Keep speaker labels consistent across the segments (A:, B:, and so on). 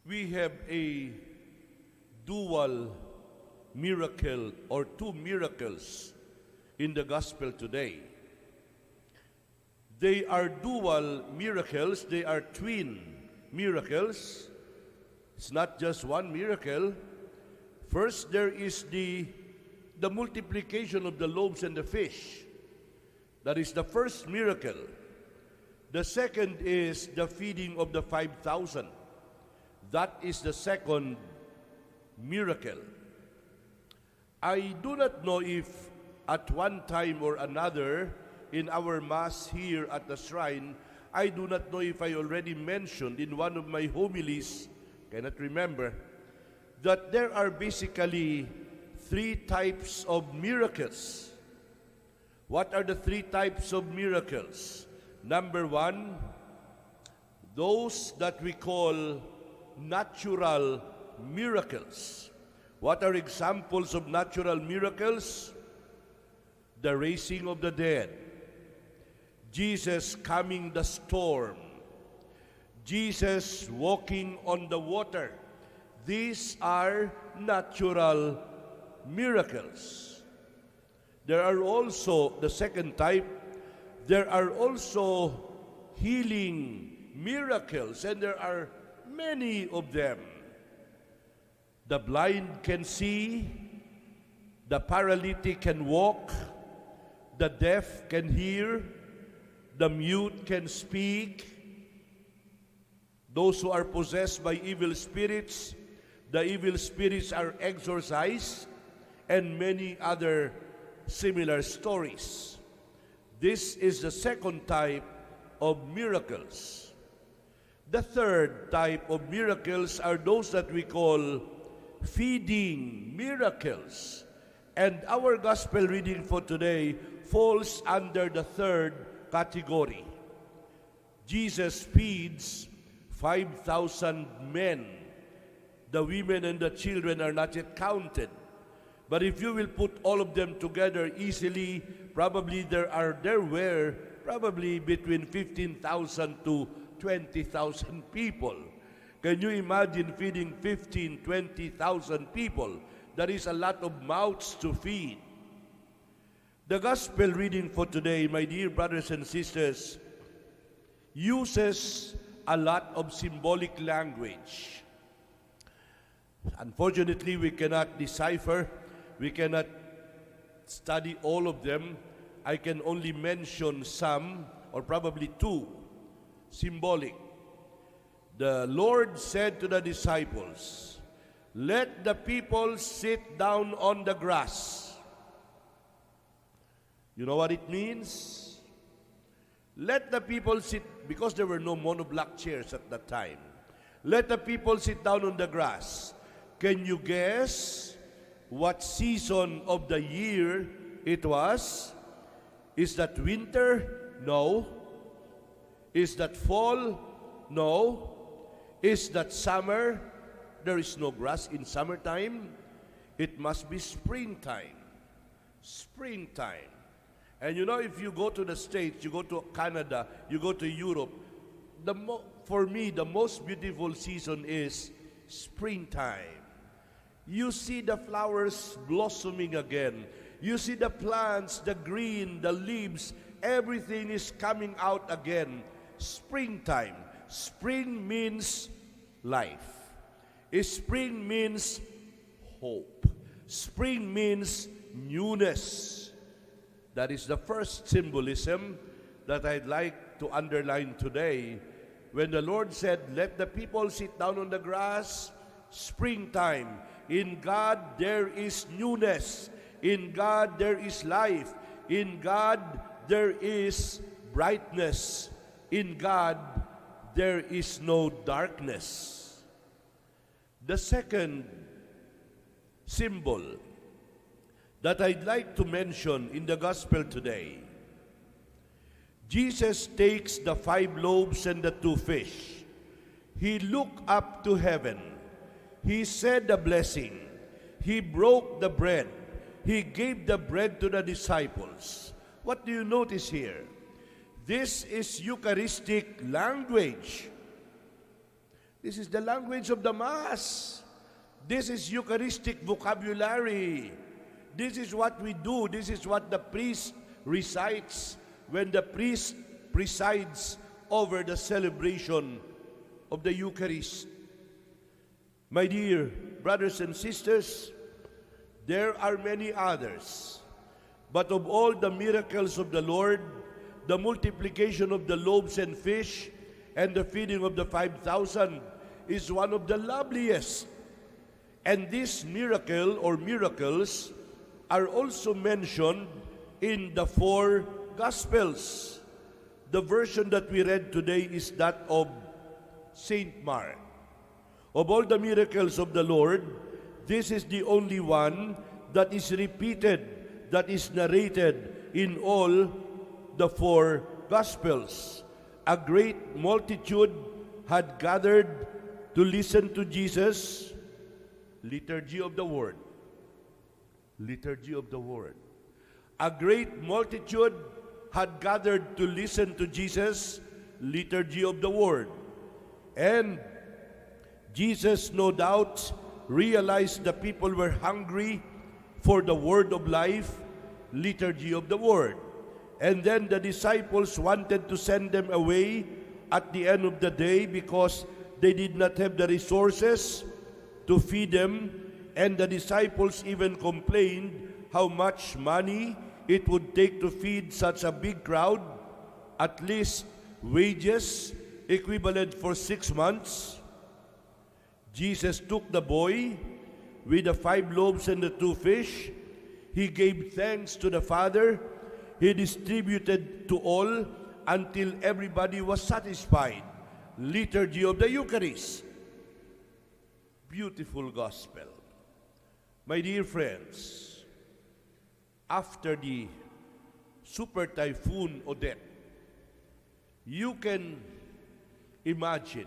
A: we have a dual miracle or two miracles in the gospel today. They are dual miracles, they are twin miracles. It's not just one miracle. First, there is the multiplication of the loaves and the fish. That is the first miracle. The second is the feeding of the 5,000. That is the second miracle. I do not know if at one time or another in our Mass here at the shrine, I do not know if I already mentioned in one of my homilies, cannot remember, that there are basically three types of miracles. What are the three types of miracles? Number one, those that we call natural miracles. What are examples of natural miracles? The raising of the dead, Jesus calming the storm, Jesus walking on the water. These are natural miracles. There are also, the second type, there are also healing miracles, and there are many of them. The blind can see, the paralytic can walk, the deaf can hear, the mute can speak, those who are possessed by evil spirits, the evil spirits are exorcised, and many other similar stories. This is the second type of miracles. The third type of miracles are those that we call feeding miracles. And our gospel reading for today falls under the third category. Jesus feeds 5,000 men. The women and the children are not yet counted. But if you will put all of them together easily, probably there were probably between 15,000 to 20,000 people. Can you imagine feeding 15, 20,000 people? That is a lot of mouths to feed. The gospel reading for today, my dear brothers and sisters, uses a lot of symbolic language. Unfortunately, we cannot decipher, we cannot study all of them. I can only mention some, or probably two, symbolic. The Lord said to the disciples, "Let the people sit down on the grass." You know what it means? Let the people sit, because there were no monoblock chairs at that time. Let the people sit down on the grass. Can you guess what season of the year it was? Is that winter? No. Is that fall? No. Is that summer? There is no grass in summertime. It must be springtime. Springtime. And you know, if you go to the States, you go to Canada, you go to Europe, for me, the most beautiful season is springtime. You see the flowers blossoming again. You see the plants, the green, the leaves, everything is coming out again. Springtime. Spring means life. Spring means hope. Spring means newness. That is the first symbolism that I'd like to underline today. When the Lord said, "Let the people sit down on the grass," springtime. In God there is newness. In God there is life. In God there is brightness. In God there is no darkness. The second symbol that I'd like to mention in the gospel today, Jesus takes the 5 loaves and the 2 fish. He looked up to heaven. He said a blessing. He broke the bread. He gave the bread to the disciples. What do you notice here? This is Eucharistic language. This is the language of the Mass. This is Eucharistic vocabulary. This is what we do. This is what the priest recites when the priest presides over the celebration of the Eucharist. My dear brothers and sisters, there are many others. But of all the miracles of the Lord, the multiplication of the loaves and fish and the feeding of the 5,000 is one of the loveliest. And this miracle or miracles are also mentioned in the 4 Gospels. The version that we read today is that of Saint Mark. Of all the miracles of the Lord, this is the only one that is repeated, that is narrated in all the 4 Gospels. A great multitude had gathered to listen to Jesus. Liturgy of the Word. Liturgy of the Word. A great multitude had gathered to listen to Jesus. Liturgy of the Word. And Jesus, no doubt, realized the people were hungry for the word of life. Liturgy of the Word. And then the disciples wanted to send them away at the end of the day because they did not have the resources to feed them, and the disciples even complained how much money it would take to feed such a big crowd, at least wages equivalent for 6 months. Jesus took the boy with the 5 loaves and the 2 fish. He gave thanks to the Father. He distributed to all until everybody was satisfied. Liturgy of the Eucharist. Beautiful gospel. My dear friends, after the super typhoon Odette, you can imagine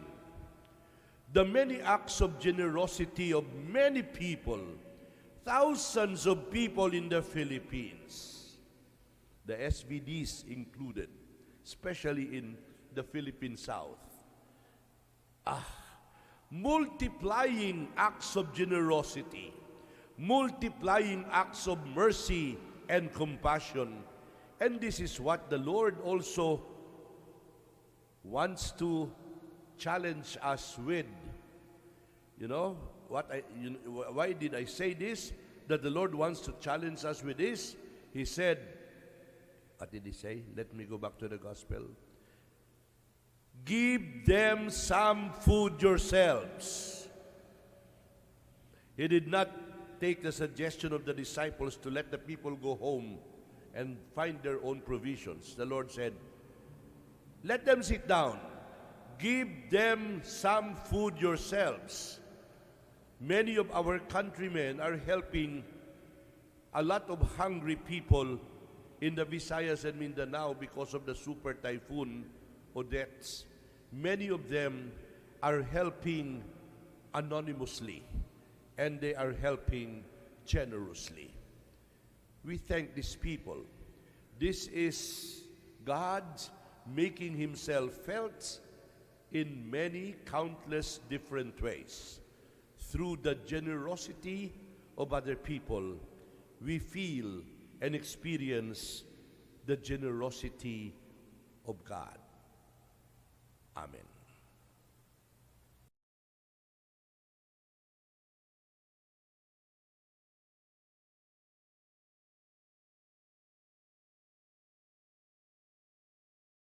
A: the many acts of generosity of many people, thousands of people in the Philippines, the SVDs included, especially in the Philippine South. Multiplying acts of generosity, multiplying acts of mercy and compassion. And this is what the Lord also wants to challenge us with. You know, why did I say this? That the Lord wants to challenge us with this? He said, what did he say? Let me go back to the gospel. Give them some food yourselves. He did not take the suggestion of the disciples to let the people go home and find their own provisions. The Lord said, let them sit down. Give them some food yourselves. Many of our countrymen are helping a lot of hungry people in the Visayas and Mindanao because of the super typhoon Odette. Many of them are helping anonymously, and they are helping generously. We thank these people. This is God making himself felt in many countless different ways. Through the generosity of other people, we feel and experience the generosity of God. Amen.